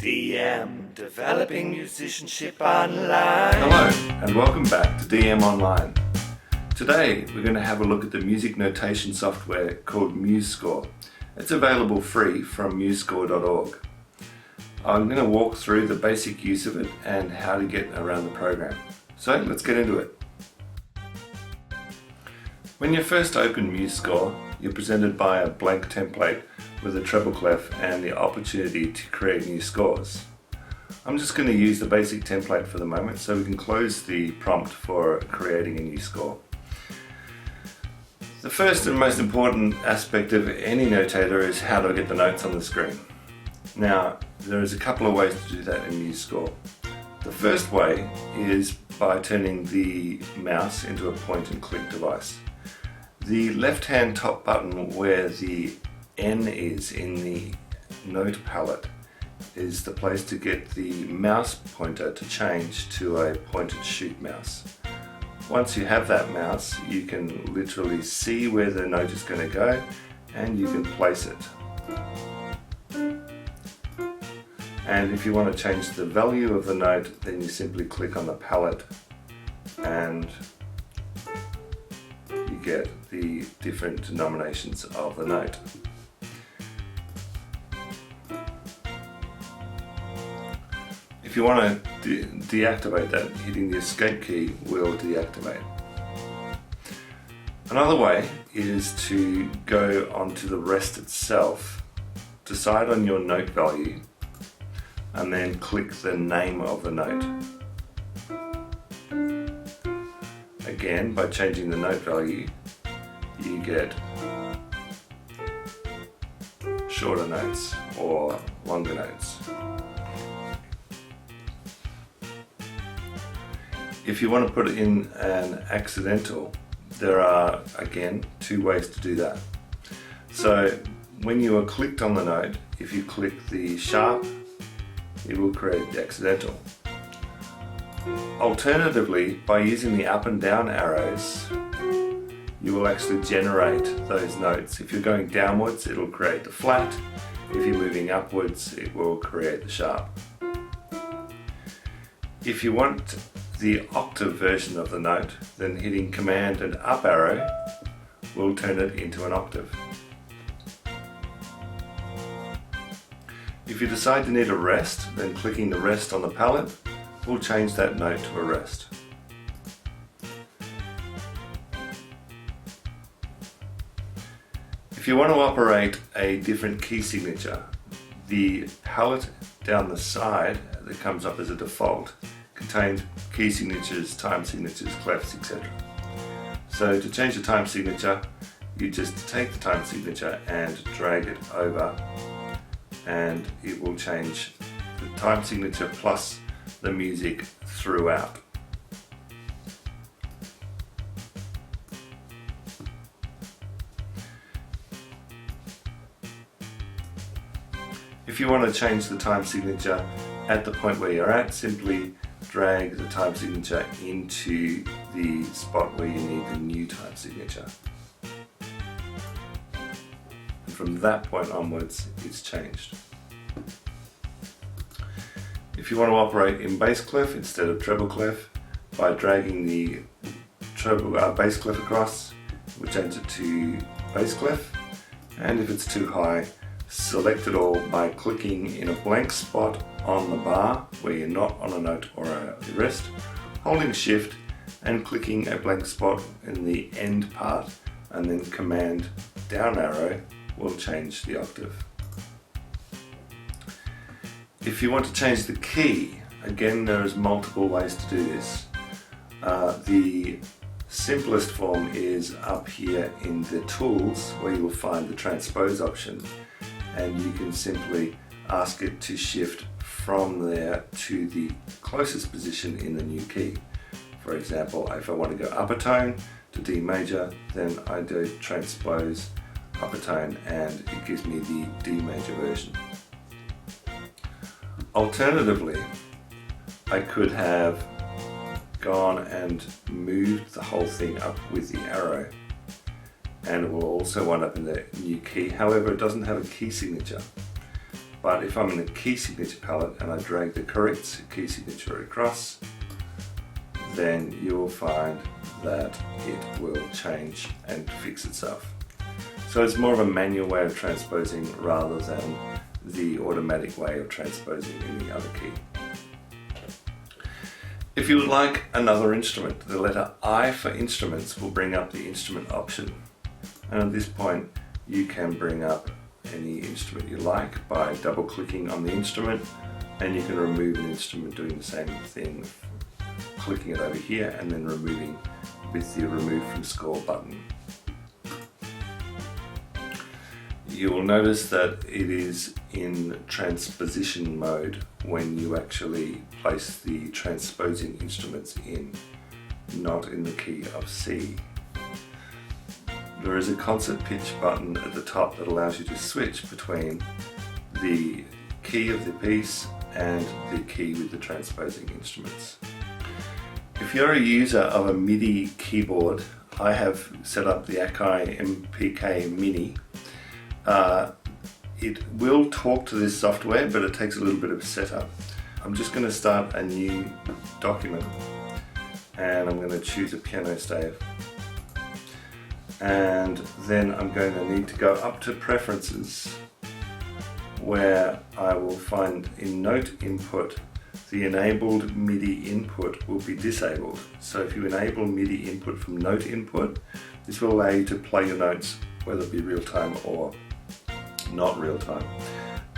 DM, developing musicianship online. Hello and welcome back to DM Online. Today we're going to have a look at the music notation software called Musescore. It's available free from musescore.org. I'm going to walk through the basic use of it and how to get around the program. So let's get into it. When you first open Musescore, you're presented by a blank template with a treble clef and the opportunity to create new scores. I'm just going to use the basic template for the moment so we can close the prompt for creating a new score. The first and most important aspect of any notator is how to get the notes on the screen. Now, there is a couple of ways to do that in Musescore. The first way is by turning the mouse into a point and click device. The left-hand top button where the N is in the note palette is the place to get the mouse pointer to change to a point and shoot mouse. Once you have that mouse, you can literally see where the note is going to go and you can place it. And if you want to change the value of the note, then you simply click on the palette and you get the different denominations of the note. If you want to deactivate that, hitting the escape key will deactivate. Another way is to go onto the rest itself, decide on your note value, and then click the name of the note. Again, by changing the note value, you get shorter notes or longer notes. If you want to put it in an accidental, there are again two ways to do that. So when you are clicked on the note, if you click the sharp, it will create the accidental. Alternatively, by using the up and down arrows, you will actually generate those notes. If you're going downwards, it will create the flat. If you're moving upwards, it will create the sharp. If you want the octave version of the note, then hitting Command and up arrow will turn it into an octave. If you decide to need a rest, then clicking the rest on the palette will change that note to a rest. If you want to operate a different key signature, the palette down the side that comes up as a default contains key signatures, time signatures, clefs, etc. So to change the time signature, you just take the time signature and drag it over and it will change the time signature plus the music throughout. If you want to change the time signature at the point where you're at, simply drag the time signature into the spot where you need the new time signature. And from that point onwards, it's changed. If you want to operate in bass clef instead of treble clef, by dragging the bass clef across, we'll change it to bass clef. And if it's too high, select it all by clicking in a blank spot on the bar where you're not on a note or a rest, holding shift and clicking a blank spot in the end part, and then Command down arrow will change the octave. If you want to change the key, again there is multiple ways to do this. The simplest form is up here in the tools where you will find the transpose option, and you can simply ask it to shift from there to the closest position in the new key. For example, if I want to go upper tone to D major, then I do transpose upper tone and it gives me the D major version. Alternatively, I could have gone and moved the whole thing up with the arrow, and it will also wind up in the new key. However, it doesn't have a key signature. But if I'm in the key signature palette and I drag the correct key signature across, then you'll find that it will change and fix itself. So it's more of a manual way of transposing rather than the automatic way of transposing any other key. If you would like another instrument, the letter I for instruments will bring up the instrument option. And at this point, you can bring up any instrument you like by double clicking on the instrument, and you can remove an instrument doing the same thing, clicking it over here and then removing with the Remove from Score button. You will notice that it is in transposition mode when you actually place the transposing instruments in, not in the key of C. There is a concert pitch button at the top that allows you to switch between the key of the piece and the key with the transposing instruments. If you're a user of a MIDI keyboard, I have set up the Akai MPK Mini. It will talk to this software, but it takes a little bit of setup. I'm just going to start a new document, and I'm going to choose a piano stave. And then I'm going to need to go up to Preferences, where I will find in Note Input, the enabled MIDI input will be disabled. So if you enable MIDI input from Note Input, this will allow you to play your notes, whether it be real time or not real time.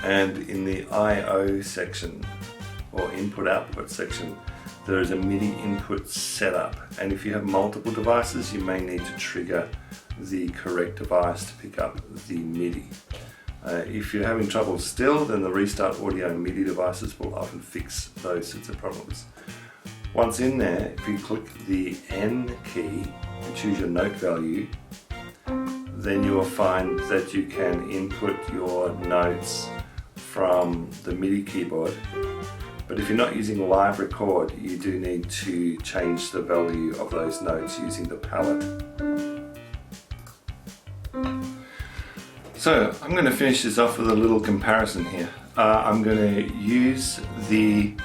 And in the I/O section, or input output section, there is a MIDI input setup. And if you have multiple devices, you may need to trigger the correct device to pick up the MIDI. If you're having trouble still, then the Restart Audio MIDI devices will often fix those sorts of problems. Once in there, if you click the N key and choose your note value, then you will find that you can input your notes from the MIDI keyboard. But if you're not using live record, you do need to change the value of those notes using the palette. So I'm going to finish this off with a little comparison here. I'm going to use the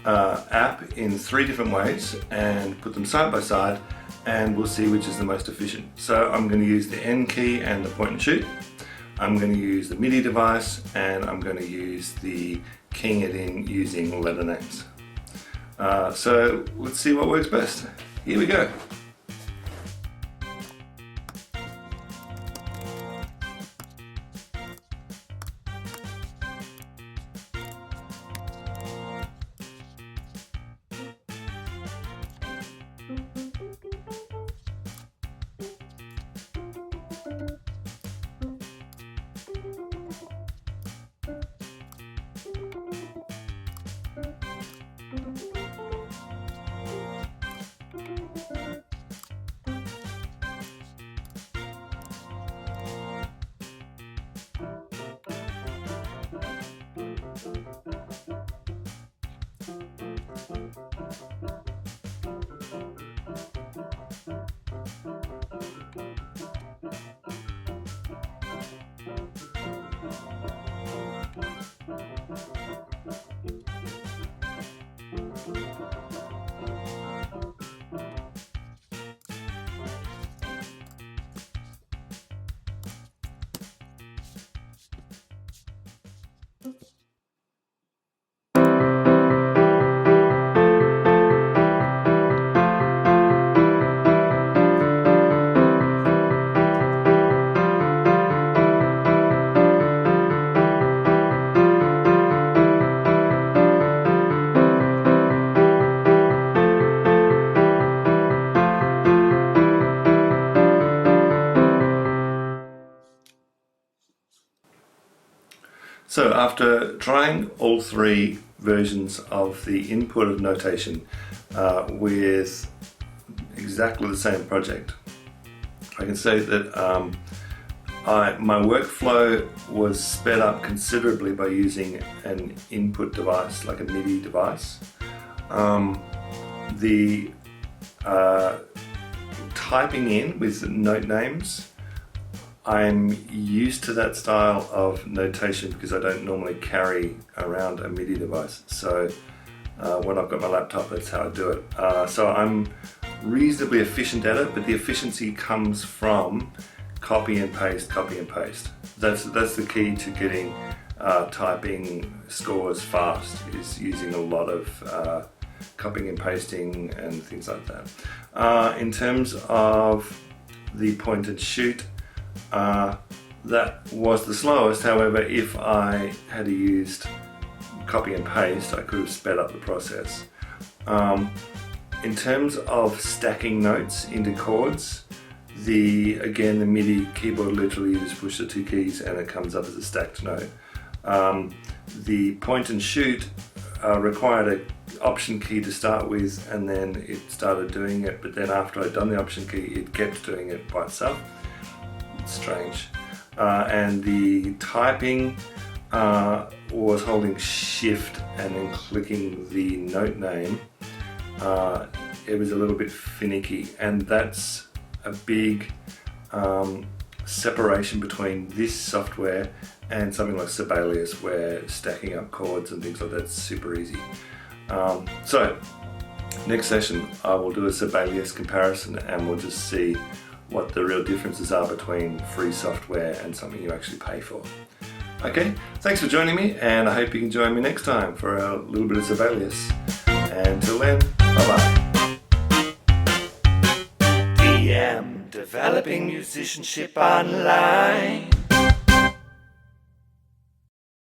app in 3 different ways and put them side by side, and we'll see which is the most efficient. So I'm going to use the N key and the point and shoot. I'm going to use the MIDI device, and I'm going to use the keying it in using letter names. So let's see what works best. Here we go. So after trying all 3 versions of the input of notation with exactly the same project, I can say that my workflow was sped up considerably by using an input device like a MIDI device. The typing in with note names I'm used to that style of notation because I don't normally carry around a MIDI device. So when I've got my laptop, that's how I do it. So I'm reasonably efficient at it, but the efficiency comes from copy and paste, copy and paste. That's the key to getting typing scores fast, is using a lot of copying and pasting and things like that. In terms of the point and shoot, that was the slowest. However, if I had used copy and paste, I could have sped up the process. In terms of stacking notes into chords, the MIDI keyboard, literally you just push the two keys and it comes up as a stacked note. The point and shoot required an option key to start with, and then it started doing it, but then after I'd done the option key, it kept doing it by itself. It's strange. And the typing was holding shift and then clicking the note name. It was a little bit finicky, and that's a big separation between this software and something like Sibelius, where stacking up chords and things like that's super easy. So next session I will do a Sibelius comparison, and we'll just see what the real differences are between free software and something you actually pay for. Okay, thanks for joining me, and I hope you can join me next time for a little bit of Sibelius. Until then, bye bye. Developing musicianship online.